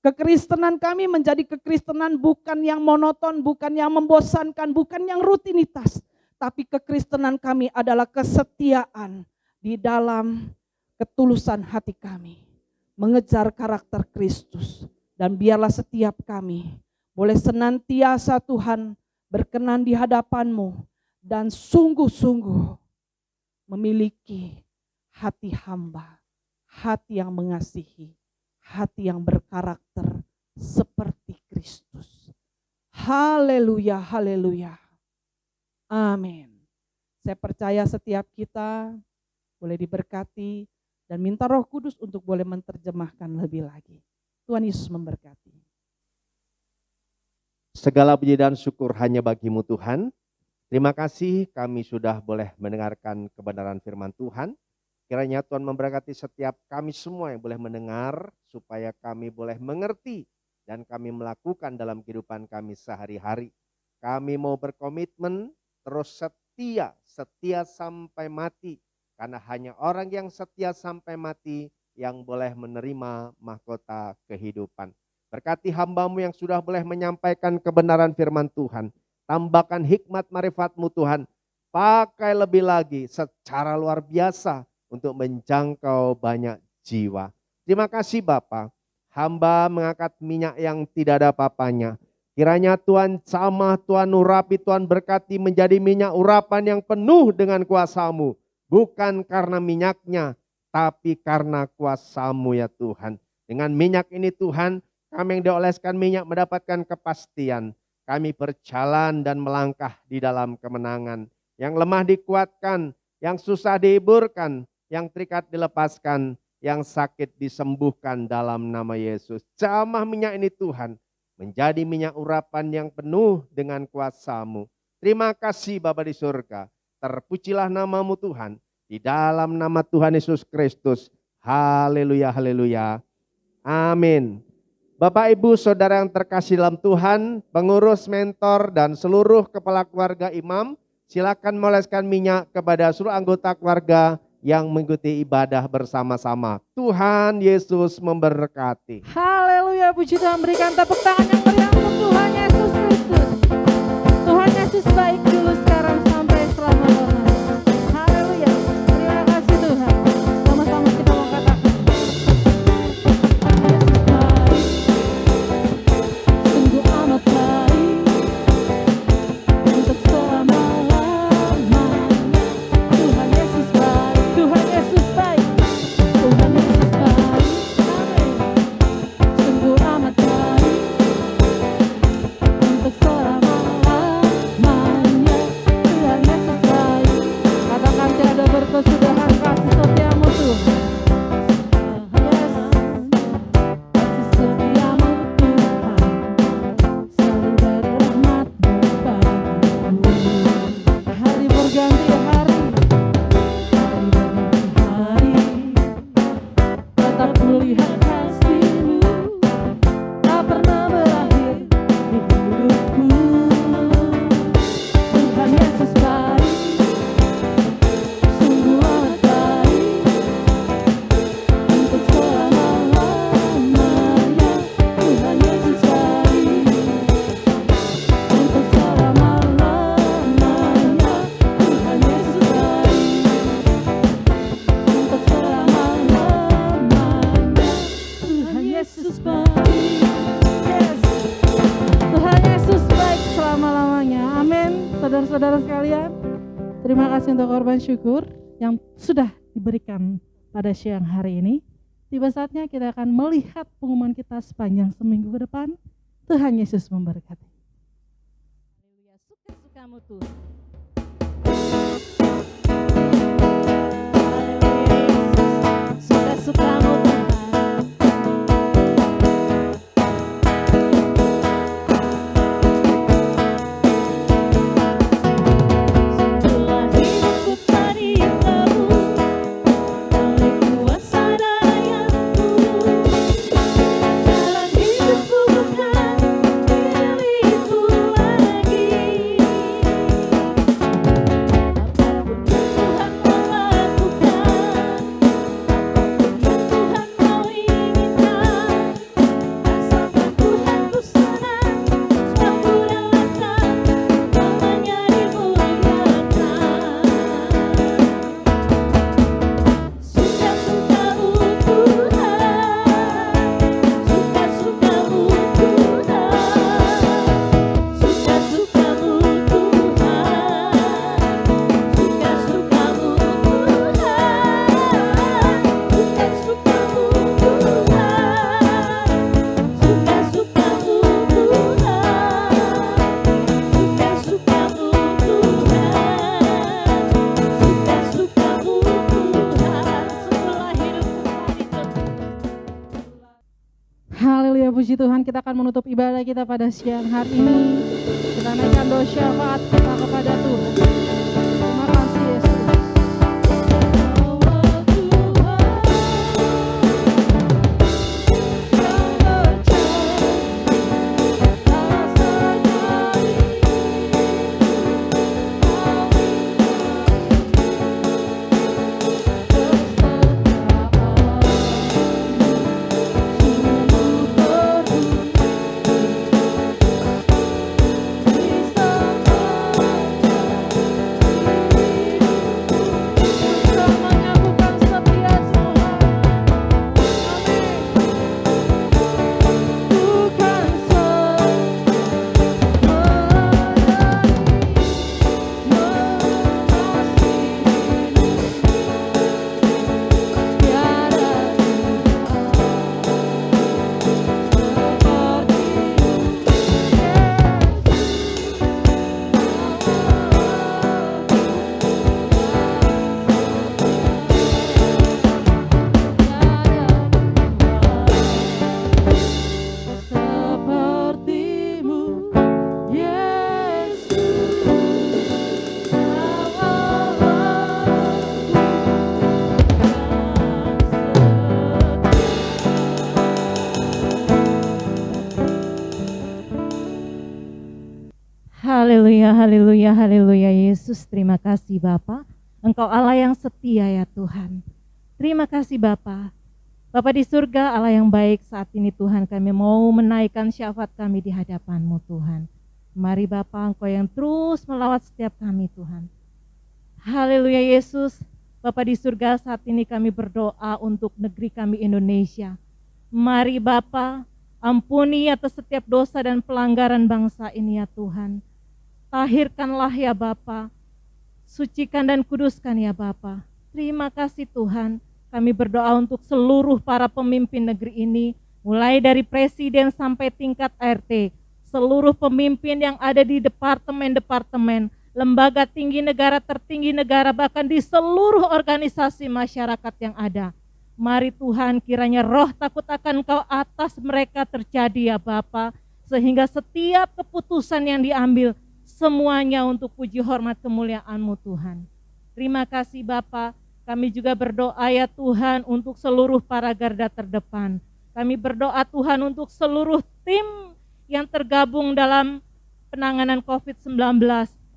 Kekristenan kami menjadi kekristenan bukan yang monoton, bukan yang membosankan, bukan yang rutinitas. Tapi kekristenan kami adalah kesetiaan di dalam ketulusan hati kami. Mengejar karakter Kristus. Dan biarlah setiap kami boleh senantiasa Tuhan berkenan di hadapan-Mu dan sungguh-sungguh memiliki hati hamba, hati yang mengasihi, hati yang berkarakter seperti Kristus. Haleluya, haleluya. Amin. Saya percaya setiap kita boleh diberkati dan minta Roh Kudus untuk boleh menerjemahkan lebih lagi. Tuhan Yesus memberkati. Segala puji dan syukur hanya bagi-Mu Tuhan. Terima kasih kami sudah boleh mendengarkan kebenaran firman Tuhan. Kiranya Tuhan memberkati setiap kami semua yang boleh mendengar supaya kami boleh mengerti dan kami melakukan dalam kehidupan kami sehari-hari. Kami mau berkomitmen terus setia sampai mati. Karena hanya orang yang setia sampai mati yang boleh menerima mahkota kehidupan. Berkati hamba-Mu yang sudah boleh menyampaikan kebenaran firman Tuhan. Tambahkan hikmat marifat-Mu Tuhan. Pakai lebih lagi secara luar biasa untuk menjangkau banyak jiwa. Terima kasih Bapa. Hamba mengangkat minyak yang tidak ada apa-apanya. Kiranya Tuhan jamah, Tuhan urapi, Tuhan berkati menjadi minyak urapan yang penuh dengan kuasa-Mu. Bukan karena minyaknya, tapi karena kuasa-Mu ya Tuhan. Dengan minyak ini Tuhan, kami yang dioleskan minyak mendapatkan kepastian. Kami berjalan dan melangkah di dalam kemenangan. Yang lemah dikuatkan, yang susah dihiburkan, yang terikat dilepaskan, yang sakit disembuhkan dalam nama Yesus. Jamah minyak ini Tuhan, menjadi minyak urapan yang penuh dengan kuasa-Mu. Terima kasih Bapa di surga. Terpujilah nama-Mu Tuhan. Di dalam nama Tuhan Yesus Kristus. Haleluya, haleluya. Amin. Bapak, Ibu, Saudara yang terkasih dalam Tuhan, pengurus, mentor, dan seluruh kepala keluarga imam, silakan meleskan minyak kepada seluruh anggota keluarga yang mengikuti ibadah bersama-sama. Tuhan Yesus memberkati. Haleluya, puji Tuhan, berikan tepuk tangan yang meriah untuk Tuhan Yesus Kristus. Tuhan Yesus baik dulu, sekarang sampai selama-lamanya. Haleluya, terima kasih Tuhan. Sama-sama kita mau katakan. Sungguh amat baik untuk selama-lamanya. Tuhan Yesus baik, Tuhan Yesus baik, Tuhan Yesus baik. Amin. Sungguh amat baik untuk selama-lamanya. saudara-saudara sekalian, terima kasih untuk korban syukur yang sudah diberikan pada siang hari ini. Tiba saatnya kita akan melihat pengumuman kita sepanjang seminggu ke depan. Tuhan Yesus memberkati. Haleluya, suka-sukamu Tuhan. Suka-sukamu Tuhan. Setelah hidupku tadi tahu oleh kuasa darah yang tulus, dalam hidupku bukan milikku lagi. Apapun yang Tuhan mau lakukan, apapun yang Tuhan mau inginkan, rasakan Tuhan ku senang, sambut dan lantang, namanya dimuliakan. Suka-sukamu Tuhan, suka-sukamu Tuhan, suka-sukamu Haleluya, puji Tuhan. Kita akan menutup ibadah kita pada siang hari ini. Kita naikkan doa syafaat kita kepada Tuhan. Terima kasih Yesus. Haleluya, haleluya, haleluya. Yesus, terima kasih Bapa. Engkau Allah yang setia ya Tuhan. Terima kasih Bapa. Bapa di surga, Allah yang baik, saat ini Tuhan kami mau menaikkan syafaat kami di hadapan-Mu Tuhan. Mari Bapa, Engkau yang terus melawat setiap kami Tuhan. Haleluya Yesus. Bapa di surga, saat ini kami berdoa untuk negeri kami Indonesia. Mari Bapa, ampuni atas setiap dosa dan pelanggaran bangsa ini ya Tuhan. Tahirkanlah ya Bapa, sucikan dan kuduskan ya Bapa. Terima kasih Tuhan, kami berdoa untuk seluruh para pemimpin negeri ini, mulai dari presiden sampai tingkat RT, seluruh pemimpin yang ada di departemen-departemen, lembaga tinggi negara, tertinggi negara, bahkan di seluruh organisasi masyarakat yang ada. Mari Tuhan, kiranya roh takut akan Engkau atas mereka terjadi ya Bapa, sehingga setiap keputusan yang diambil semuanya untuk puji hormat kemuliaan-Mu Tuhan. Terima kasih Bapa. Kami juga berdoa ya Tuhan untuk seluruh para garda terdepan. Kami berdoa Tuhan untuk seluruh tim yang tergabung dalam penanganan COVID-19.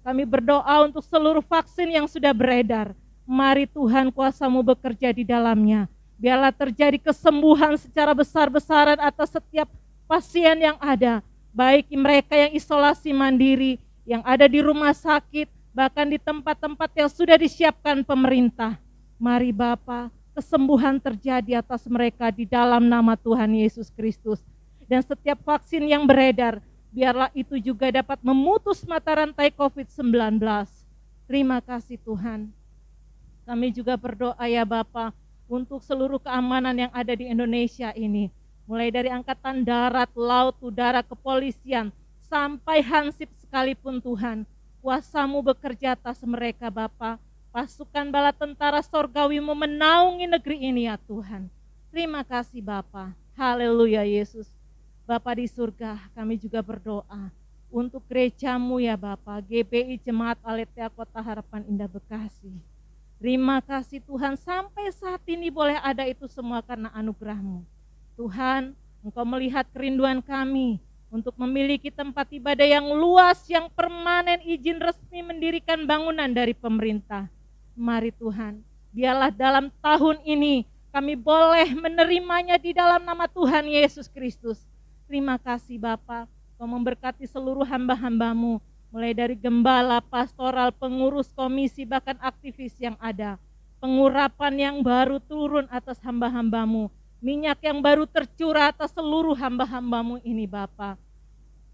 Kami berdoa untuk seluruh vaksin yang sudah beredar. Mari Tuhan, kuasa-Mu bekerja di dalamnya. Biarlah terjadi kesembuhan secara besar-besaran atas setiap pasien yang ada. Baik mereka yang isolasi mandiri, yang ada di rumah sakit, bahkan di tempat-tempat yang sudah disiapkan pemerintah. Mari Bapa, kesembuhan terjadi atas mereka di dalam nama Tuhan Yesus Kristus. Dan setiap vaksin yang beredar, biarlah itu juga dapat memutus mata rantai COVID-19. Terima kasih Tuhan. Kami juga berdoa ya Bapa untuk seluruh keamanan yang ada di Indonesia ini. Mulai dari angkatan darat, laut, udara, kepolisian, sampai hansip sekalipun Tuhan. Kuasa-Mu bekerja atas mereka Bapa. Pasukan bala tentara sorgawi-Mu menaungi negeri ini ya Tuhan. Terima kasih Bapa. Haleluya Yesus. Bapa di surga, kami juga berdoa untuk gereja-Mu ya Bapa, GBI Jemaat Aletheia Kota Harapan Indah Bekasi. Terima kasih Tuhan, sampai saat ini boleh ada itu semua karena anugerah-Mu. Tuhan, Engkau melihat kerinduan kami untuk memiliki tempat ibadah yang luas, yang permanen, izin resmi mendirikan bangunan dari pemerintah. Mari Tuhan, biarlah dalam tahun ini kami boleh menerimanya di dalam nama Tuhan Yesus Kristus. Terima kasih Bapa, Kau memberkati seluruh hamba-hamba-Mu, mulai dari gembala, pastoral, pengurus komisi, bahkan aktivis yang ada. Pengurapan yang baru turun atas hamba-hamba-Mu, minyak yang baru tercurah atas seluruh hamba-hamba-Mu ini Bapa.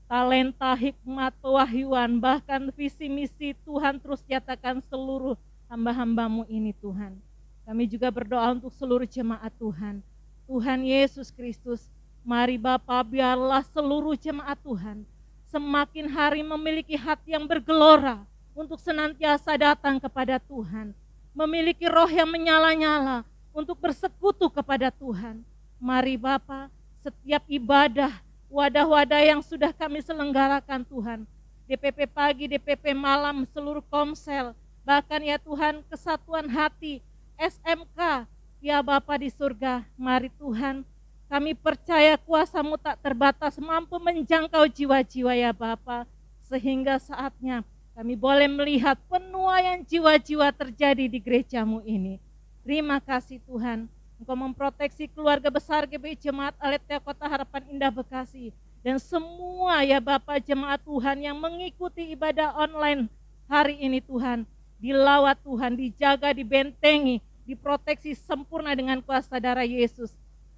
Talenta, hikmat, pewahyuan, bahkan visi misi Tuhan terus nyatakan seluruh hamba-hamba-Mu ini Tuhan. Kami juga berdoa untuk seluruh jemaat Tuhan. Tuhan Yesus Kristus, mari Bapa, biarlah seluruh jemaat Tuhan semakin hari memiliki hati yang bergelora untuk senantiasa datang kepada Tuhan. Memiliki roh yang menyala-nyala untuk bersekutu kepada Tuhan. Mari Bapa, setiap ibadah, wadah-wadah yang sudah kami selenggarakan Tuhan. DPP pagi, DPP malam, seluruh komsel, bahkan ya Tuhan kesatuan hati, SMK, ya Bapa di surga, mari Tuhan, kami percaya kuasa-Mu tak terbatas, mampu menjangkau jiwa-jiwa ya Bapa, sehingga saatnya kami boleh melihat penuaian jiwa-jiwa terjadi di gereja-Mu ini. Terima kasih Tuhan, Engkau memproteksi keluarga besar GBI Jemaat Aletheia Kota Harapan Indah Bekasi, dan semua ya Bapa jemaat Tuhan yang mengikuti ibadah online hari ini Tuhan, dilawat Tuhan, dijaga, dibentengi, diproteksi sempurna dengan kuasa darah Yesus.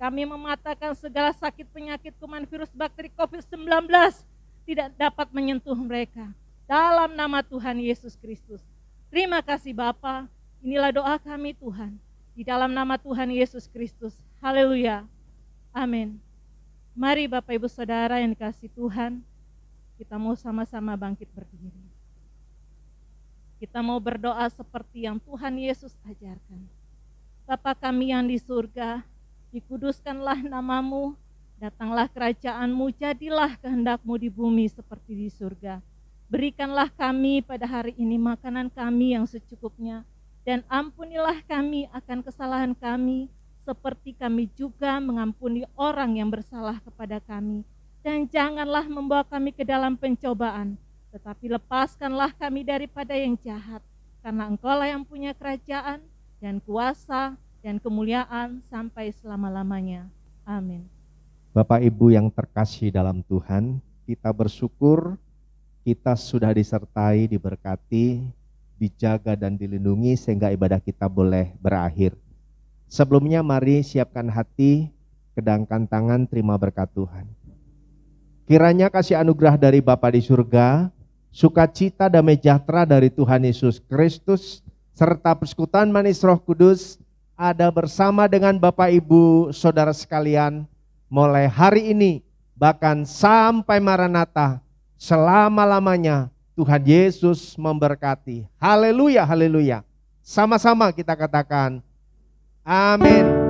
Kami mematakan segala sakit penyakit kuman virus bakteri COVID-19 tidak dapat menyentuh mereka. Dalam nama Tuhan Yesus Kristus. Terima kasih Bapa. Inilah doa kami Tuhan. Di dalam nama Tuhan Yesus Kristus. Haleluya. Amin. Mari Bapak Ibu Saudara yang dikasihi Tuhan. Kita mau sama-sama bangkit berdiri. Kita mau berdoa seperti yang Tuhan Yesus ajarkan. Bapa kami yang di surga, dikuduskanlah nama-Mu, datanglah kerajaan-Mu, jadilah kehendak-Mu di bumi seperti di surga. Berikanlah kami pada hari ini makanan kami yang secukupnya, dan ampunilah kami akan kesalahan kami, seperti kami juga mengampuni orang yang bersalah kepada kami. Dan janganlah membawa kami ke dalam pencobaan, tetapi lepaskanlah kami daripada yang jahat, karena Engkau-lah yang punya kerajaan dan kuasa dan kemuliaan sampai selama-lamanya. Amin. Bapak Ibu yang terkasih dalam Tuhan, kita bersyukur kita sudah disertai, diberkati, dijaga dan dilindungi sehingga ibadah kita boleh berakhir. Sebelumnya mari siapkan hati, kedangkan tangan, terima berkat Tuhan. Kiranya kasih anugerah dari Bapa di surga, sukacita damai sejahtera dari Tuhan Yesus Kristus, serta persekutuan manis Roh Kudus ada bersama dengan Bapak Ibu Saudara sekalian mulai hari ini bahkan sampai Maranatha, selama-lamanya. Tuhan Yesus memberkati. Haleluya, haleluya. Sama-sama kita katakan amin.